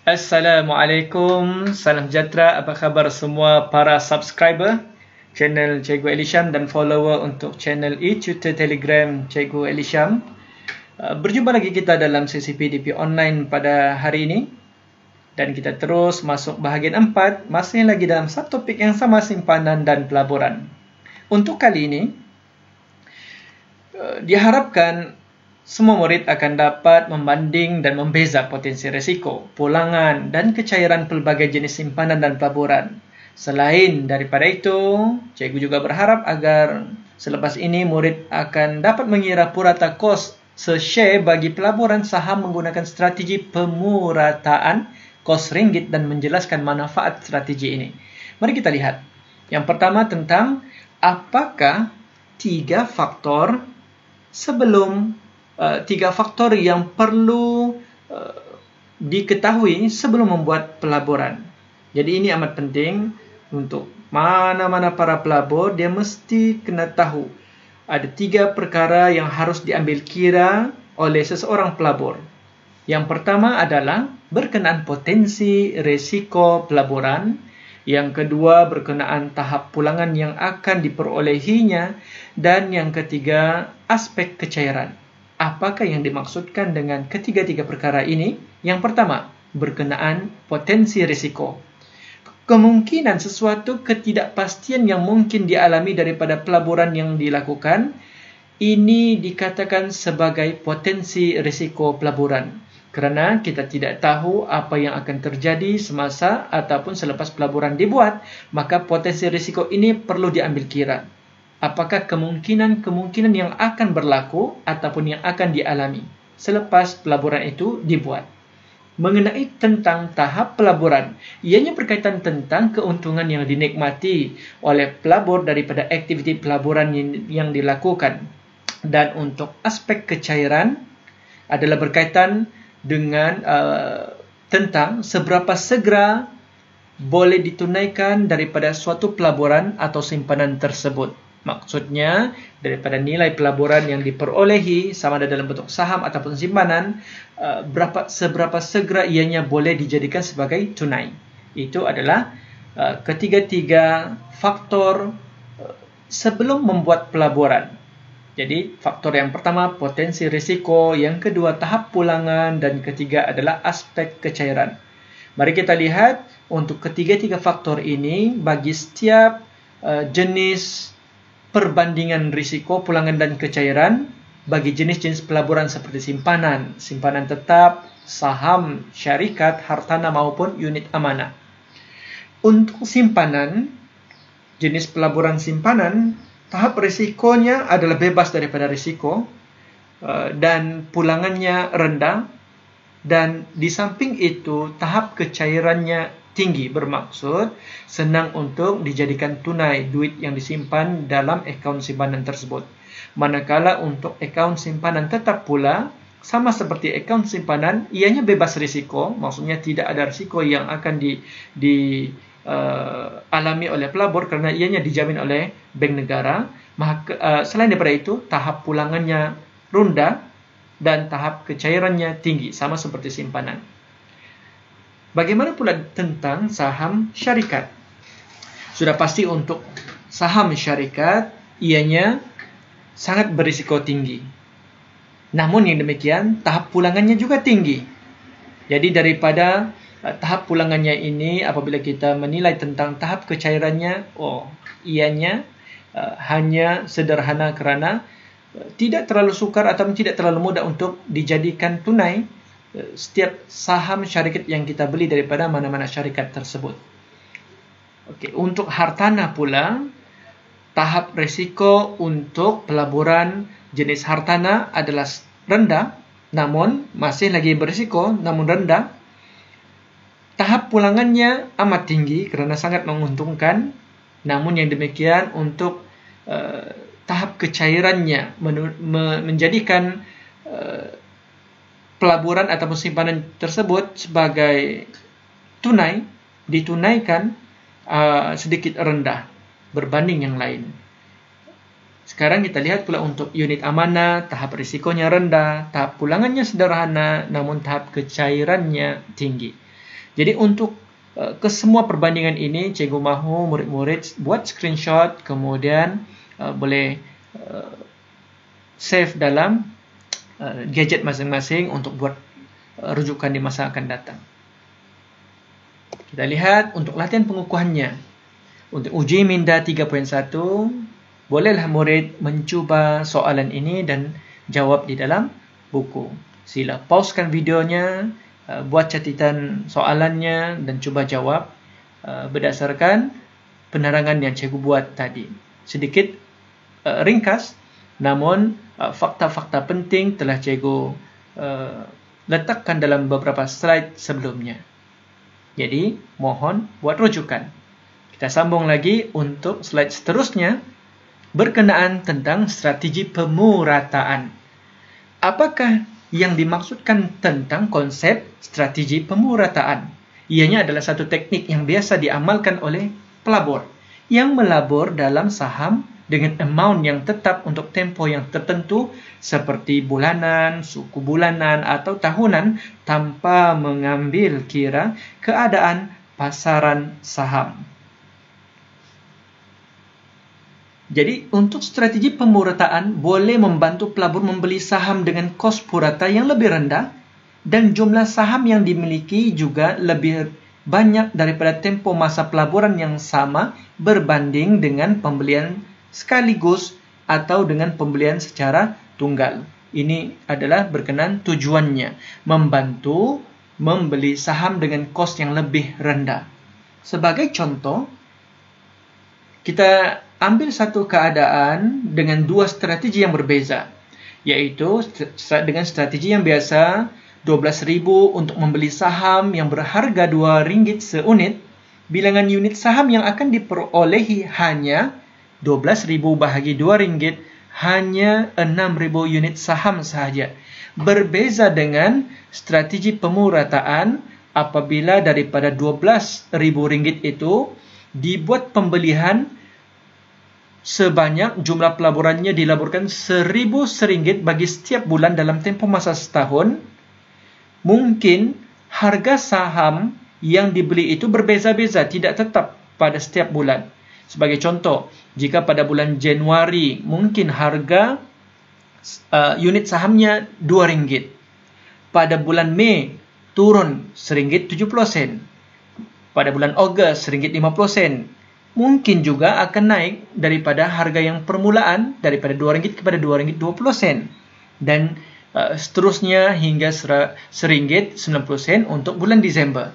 Assalamualaikum, salam sejahtera, apa khabar semua para subscriber channel Cikgu Elisham dan follower untuk channel e-tutor Telegram Cikgu Elisham. Berjumpa lagi kita dalam sesi PDP online pada hari ini dan kita terus masuk bahagian 4, masih lagi dalam satu topik yang sama, simpanan dan pelaburan. Untuk kali ini diharapkan semua murid akan dapat membanding dan membeza potensi risiko, pulangan dan kecairan pelbagai jenis simpanan dan pelaburan. Selain daripada itu, cikgu juga berharap agar selepas ini murid akan dapat mengira purata kos se-share bagi pelaburan saham menggunakan strategi pemurataan kos ringgit dan menjelaskan manfaat strategi ini. Mari kita lihat. Yang pertama tentang apakah tiga faktor yang perlu diketahui sebelum membuat pelaburan. Jadi ini amat penting untuk mana-mana para pelabur, dia mesti kena tahu ada tiga perkara yang harus diambil kira oleh seseorang pelabur. Yang pertama adalah berkenaan potensi risiko pelaburan. Yang kedua berkenaan tahap pulangan yang akan diperolehinya. Dan yang ketiga aspek kecairan. Apakah yang dimaksudkan dengan ketiga-tiga perkara ini? Yang pertama, berkenaan potensi risiko. Kemungkinan sesuatu ketidakpastian yang mungkin dialami daripada pelaburan yang dilakukan, ini dikatakan sebagai potensi risiko pelaburan. Kerana kita tidak tahu apa yang akan terjadi semasa ataupun selepas pelaburan dibuat, maka potensi risiko ini perlu diambil kira. Apakah kemungkinan yang akan berlaku ataupun yang akan dialami selepas pelaburan itu dibuat. Mengenai tentang tahap pelaburan, ianya berkaitan tentang keuntungan yang dinikmati oleh pelabur daripada aktiviti pelaburan yang dilakukan. Dan untuk aspek kecairan adalah berkaitan dengan tentang seberapa segera boleh ditunaikan daripada suatu pelaburan atau simpanan tersebut. Maksudnya, daripada nilai pelaburan yang diperolehi sama ada dalam bentuk saham ataupun simpanan, seberapa segera ianya boleh dijadikan sebagai tunai. Itu adalah ketiga-tiga faktor sebelum membuat pelaburan. Jadi, faktor yang pertama potensi risiko, yang kedua tahap pulangan, dan ketiga adalah aspek kecairan. Mari kita lihat untuk ketiga-tiga faktor ini bagi setiap jenis perbandingan risiko, pulangan dan kecairan bagi jenis-jenis pelaburan seperti simpanan, simpanan tetap, saham, syarikat, hartana maupun unit amanah. Untuk simpanan, jenis pelaburan simpanan, tahap risikonya adalah bebas daripada risiko dan pulangannya rendah, dan di samping itu tahap kecairannya tinggi, bermaksud senang untuk dijadikan tunai duit yang disimpan dalam akaun simpanan tersebut. Manakala untuk akaun simpanan tetap pula, sama seperti akaun simpanan, ianya bebas risiko, maksudnya tidak ada risiko yang akan dialami oleh pelabur kerana ianya dijamin oleh bank negara. Maka, selain daripada itu, tahap pulangannya rendah dan tahap kecairannya tinggi, sama seperti simpanan. Bagaimana pula tentang saham syarikat? Sudah pasti untuk saham syarikat, ianya sangat berisiko tinggi. Namun yang demikian, tahap pulangannya juga tinggi. Jadi daripada tahap pulangannya ini, apabila kita menilai tentang tahap kecairannya, ianya hanya sederhana kerana tidak terlalu sukar atau tidak terlalu mudah untuk dijadikan tunai setiap saham syarikat yang kita beli daripada mana-mana syarikat tersebut. Okey, untuk hartana pula, tahap risiko untuk pelaburan jenis hartana adalah rendah, namun masih lagi berisiko, namun rendah. Tahap pulangannya amat tinggi kerana sangat menguntungkan, namun yang demikian untuk tahap kecairannya menjadikan pelaburan ataupun simpanan tersebut sebagai tunai, ditunaikan sedikit rendah berbanding yang lain. Sekarang kita lihat pula untuk unit amanah, tahap risikonya rendah, tahap pulangannya sederhana, namun tahap kecairannya tinggi. Jadi untuk ke semua perbandingan ini, cikgu mahu murid-murid buat screenshot, kemudian boleh save dalam gadget masing-masing untuk buat rujukan di masa akan datang. Kita lihat untuk latihan pengukuhannya. Untuk uji minda 3.1, bolehlah murid mencuba soalan ini dan jawab di dalam buku. Sila pausekan videonya, buat catatan soalannya dan cuba jawab berdasarkan penerangan yang cikgu buat tadi. Sedikit ringkas, namun fakta-fakta penting telah cikgu letakkan dalam beberapa slide sebelumnya. Jadi, mohon buat rujukan. Kita sambung lagi untuk slide seterusnya berkenaan tentang strategi pemurataan. Apakah yang dimaksudkan tentang konsep strategi pemurataan? Ianya adalah satu teknik yang biasa diamalkan oleh pelabur yang melabur dalam saham dengan amount yang tetap untuk tempo yang tertentu seperti bulanan, suku bulanan atau tahunan tanpa mengambil kira keadaan pasaran saham. Jadi, untuk strategi pemurataan boleh membantu pelabur membeli saham dengan kos purata yang lebih rendah dan jumlah saham yang dimiliki juga lebih banyak daripada tempo masa pelaburan yang sama berbanding dengan pembelian sekaligus atau dengan pembelian secara tunggal. Ini adalah berkenaan tujuannya, membantu membeli saham dengan kos yang lebih rendah. Sebagai contoh, kita ambil satu keadaan dengan dua strategi yang berbeza, yaitu dengan strategi yang biasa 12.000 untuk membeli saham yang berharga RM2 seunit, bilangan unit saham yang akan diperolehi hanya 12.000 bahagi RM2, hanya 6.000 unit saham sahaja. Berbeza dengan strategi pemurataan apabila daripada RM12.000 itu dibuat pembelian sebanyak jumlah pelaburannya dilaburkan RM1.000 bagi setiap bulan dalam tempoh masa setahun. Mungkin harga saham yang dibeli itu berbeza-beza, tidak tetap pada setiap bulan. Sebagai contoh, jika pada bulan Januari mungkin harga unit sahamnya RM2. Pada bulan Mei turun RM1.70. Pada bulan Ogos RM1.50. Mungkin juga akan naik daripada harga yang permulaan daripada RM2 kepada RM2.20. Dan seterusnya hingga RM1.90 untuk bulan Disember.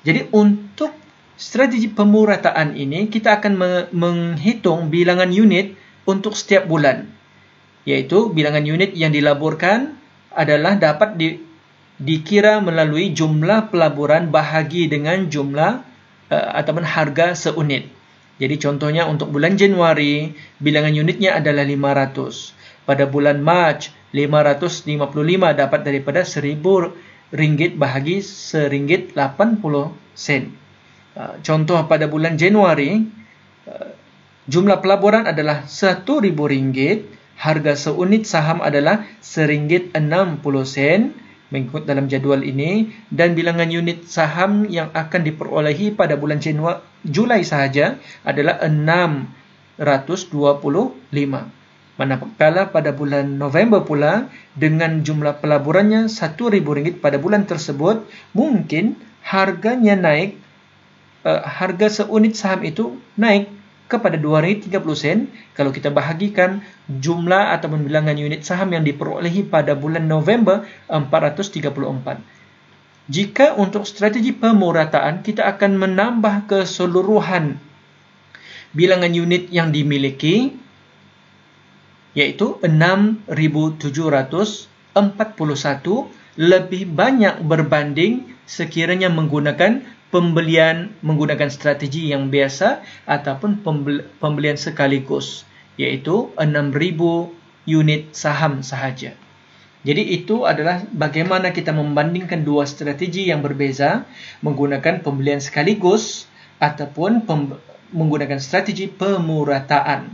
Jadi untuk strategi pemurataan ini kita akan menghitung bilangan unit untuk setiap bulan. Yaitu bilangan unit yang dilaburkan adalah dapat dikira melalui jumlah pelaburan bahagi dengan jumlah ataupun harga seunit. Jadi contohnya untuk bulan Januari, bilangan unitnya adalah 500. Pada bulan Mac, 555 dapat daripada RM1.000 bahagi RM1.80. Contoh pada bulan Januari, jumlah pelaburan adalah RM1.000, harga seunit saham adalah RM1.60 mengikut dalam jadual ini, dan bilangan unit saham yang akan diperolehi pada bulan Julai sahaja adalah 625. Manakala pada bulan November pula, dengan jumlah pelaburannya RM1.000 pada bulan tersebut, mungkin harganya naik, harga seunit saham itu naik kepada RM2.30 kalau kita bahagikan jumlah atau bilangan unit saham yang diperolehi pada bulan November 434. Jika untuk strategi pemurataan kita akan menambah keseluruhan bilangan unit yang dimiliki, yaitu 6.741, lebih banyak berbanding sekiranya menggunakan pembelian menggunakan strategi yang biasa ataupun pembelian sekaligus, yaitu 6.000 unit saham sahaja. Jadi itu adalah bagaimana kita membandingkan dua strategi yang berbeza, menggunakan pembelian sekaligus ataupun menggunakan strategi pemurataan.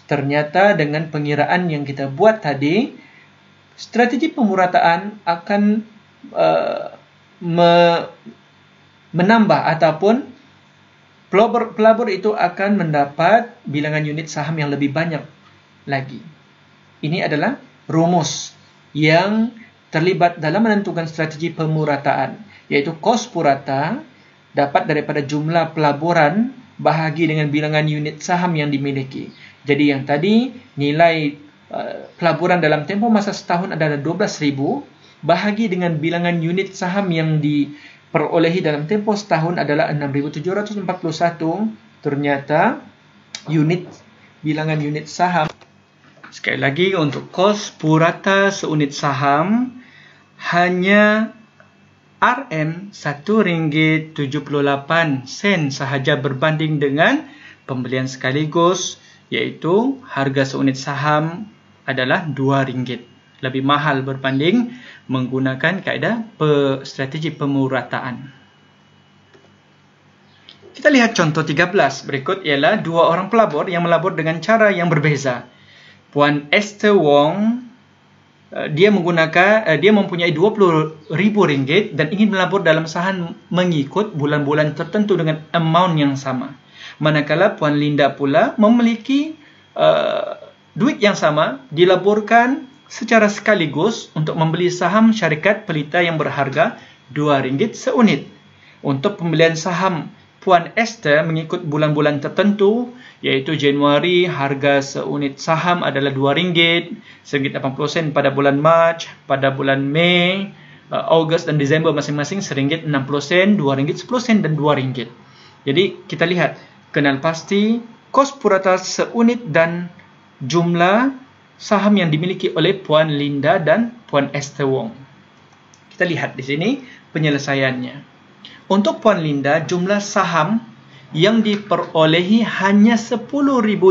Ternyata dengan pengiraan yang kita buat tadi, strategi pemurataan akan menambah ataupun pelabur itu akan mendapat bilangan unit saham yang lebih banyak lagi. Ini adalah rumus yang terlibat dalam menentukan strategi pemurataan, yaitu kos purata dapat daripada jumlah pelaburan bahagi dengan bilangan unit saham yang dimiliki. Jadi yang tadi nilai pelaburan dalam tempoh masa setahun adalah 12,000 bahagi dengan bilangan unit saham yang diperolehi dalam tempoh setahun adalah 6.741. Ternyata bilangan unit saham, sekali lagi untuk kos purata seunit saham hanya Rm RM1.78 sahaja berbanding dengan pembelian sekaligus, yaitu harga seunit saham adalah RM2. Lebih mahal berbanding menggunakan kaedah strategi pemurataan. Kita lihat contoh 13 berikut ialah dua orang pelabur yang melabur dengan cara yang berbeza. Puan Esther Wong, dia mempunyai RM20,000 dan ingin melabur dalam saham mengikut bulan-bulan tertentu dengan amount yang sama. Manakala Puan Linda pula memiliki duit yang sama dilaburkan secara sekaligus untuk membeli saham syarikat pelita yang berharga RM2 seunit. Untuk pembelian saham Puan Esther mengikut bulan-bulan tertentu, yaitu Januari, harga seunit saham adalah RM2, RM1.80 pada bulan Mac, pada bulan Mei, Ogos dan Desember masing-masing RM1.60, RM2.10 dan RM2. Jadi kita lihat, kenal pasti kos purata seunit dan jumlah saham yang dimiliki oleh Puan Linda dan Puan Esther Wong. Kita lihat di sini penyelesaiannya. Untuk Puan Linda, jumlah saham yang diperolehi hanya 10,000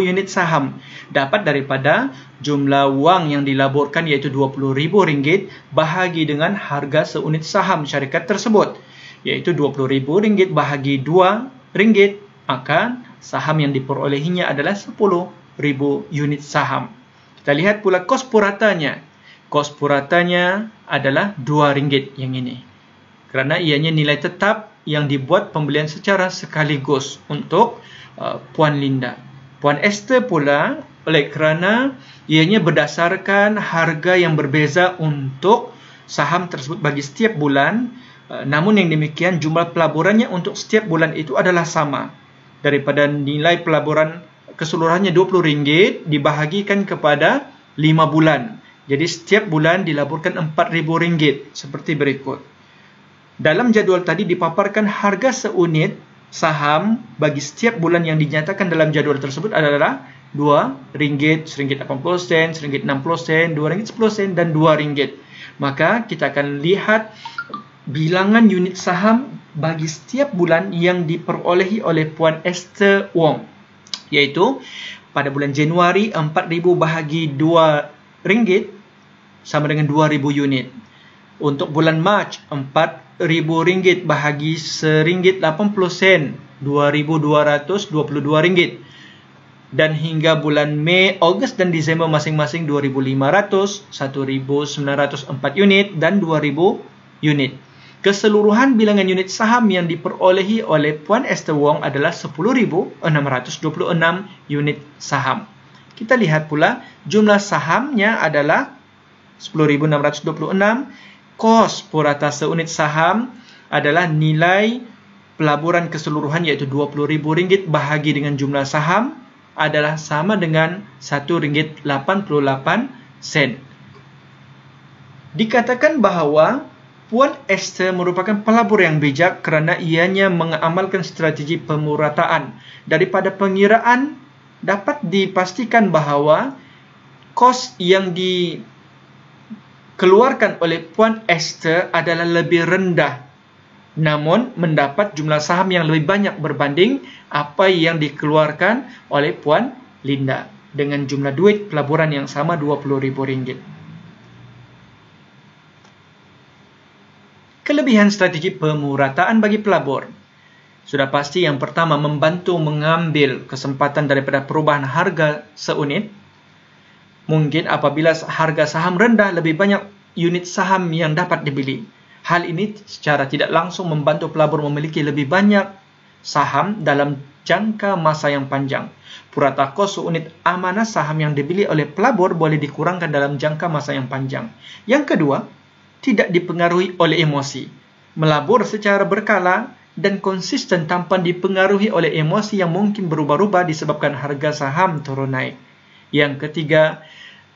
unit saham dapat daripada jumlah wang yang dilaburkan yaitu RM20,000 bahagi dengan harga seunit saham syarikat tersebut, yaitu RM20,000 bahagi RM2, maka saham yang diperolehinya adalah 10,000 unit saham. Kita lihat pula kos puratanya. Kos puratanya adalah RM2 yang ini, kerana ianya nilai tetap yang dibuat pembelian secara sekaligus untuk Puan Linda. Puan Esther pula, oleh kerana ianya berdasarkan harga yang berbeza untuk saham tersebut bagi setiap bulan, namun yang demikian jumlah pelaburannya untuk setiap bulan itu adalah sama. Daripada nilai pelaburan keseluruhannya RM20 dibahagikan kepada 5 bulan. Jadi setiap bulan dilaburkan RM4,000 seperti berikut. Dalam jadual tadi dipaparkan harga seunit saham bagi setiap bulan yang dinyatakan dalam jadual tersebut adalah RM2, RM1.80, RM1.60, RM2.10 dan RM2. Maka kita akan lihat bilangan unit saham bagi setiap bulan yang diperolehi oleh Puan Esther Wong, yaitu pada bulan Januari 4,000 bahagi RM2 sama dengan 2,000 unit. Untuk bulan Mac RM4,000 bahagi RM1.80, RM2,222. Dan hingga bulan Mei, Ogos dan Desember masing-masing 2,500, 1,904 unit dan 2,000 unit. Keseluruhan bilangan unit saham yang diperolehi oleh Puan Esther Wong adalah 10,626 unit saham. Kita lihat pula jumlah sahamnya adalah 10,626. Kos purata seunit saham adalah nilai pelaburan keseluruhan yaitu RM20,000 bahagi dengan jumlah saham adalah sama dengan RM1.88. Dikatakan bahawa Puan Esther merupakan pelabur yang bijak kerana ianya mengamalkan strategi pemurataan. Daripada pengiraan dapat dipastikan bahawa kos yang dikeluarkan oleh Puan Esther adalah lebih rendah, namun mendapat jumlah saham yang lebih banyak berbanding apa yang dikeluarkan oleh Puan Linda dengan jumlah duit pelaburan yang sama RM20,000. Kelebihan strategi pemurataan bagi pelabur. Sudah pasti yang pertama membantu mengambil kesempatan daripada perubahan harga seunit. Mungkin apabila harga saham rendah, lebih banyak unit saham yang dapat dibeli. Hal ini secara tidak langsung membantu pelabur memiliki lebih banyak saham dalam jangka masa yang panjang. Purata kos unit amanah saham yang dibeli oleh pelabur boleh dikurangkan dalam jangka masa yang panjang. Yang kedua, tidak dipengaruhi oleh emosi. Melabur secara berkala dan konsisten tanpa dipengaruhi oleh emosi yang mungkin berubah-ubah disebabkan harga saham turun naik. Yang ketiga,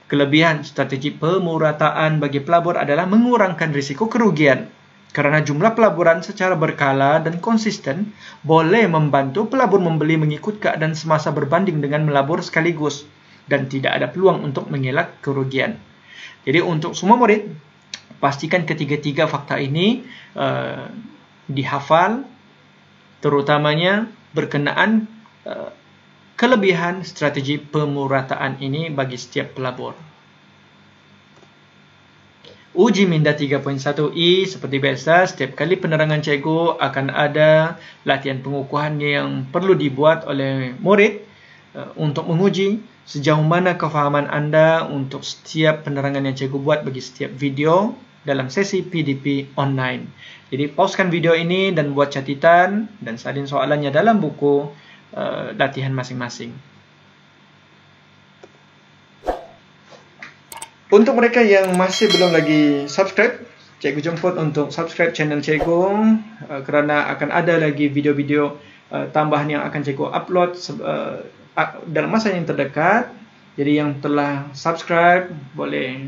kelebihan strategi pemurataan bagi pelabur adalah mengurangkan risiko kerugian. Karena jumlah pelaburan secara berkala dan konsisten boleh membantu pelabur membeli mengikut keadaan semasa berbanding dengan melabur sekaligus dan tidak ada peluang untuk mengelak kerugian. Jadi untuk semua murid, pastikan ketiga-tiga fakta ini dihafal, terutamanya berkenaan kelebihan strategi pemurataan ini bagi setiap pelabur. Uji minda 3.1i seperti biasa, setiap kali penerangan cikgu akan ada latihan pengukuhan yang perlu dibuat oleh murid untuk menguji sejauh mana kefahaman anda untuk setiap penerangan yang cikgu buat bagi setiap video dalam sesi PDP online. Jadi pauskan video ini dan buat catatan dan salin soalannya dalam buku latihan masing-masing. Untuk mereka yang masih belum lagi subscribe, cikgu jemput untuk subscribe channel cikgu kerana akan ada lagi video-video tambahan yang akan cikgu upload dalam masa yang terdekat. Jadi yang telah subscribe boleh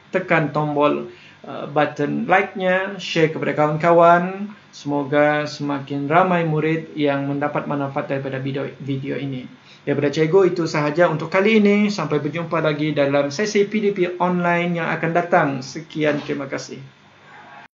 tekan tombol button like-nya, share kepada kawan-kawan. Semoga semakin ramai murid yang mendapat manfaat daripada video ini. Daripada cikgu itu sahaja untuk kali ini. Sampai berjumpa lagi dalam sesi PDP online yang akan datang. Sekian, terima kasih.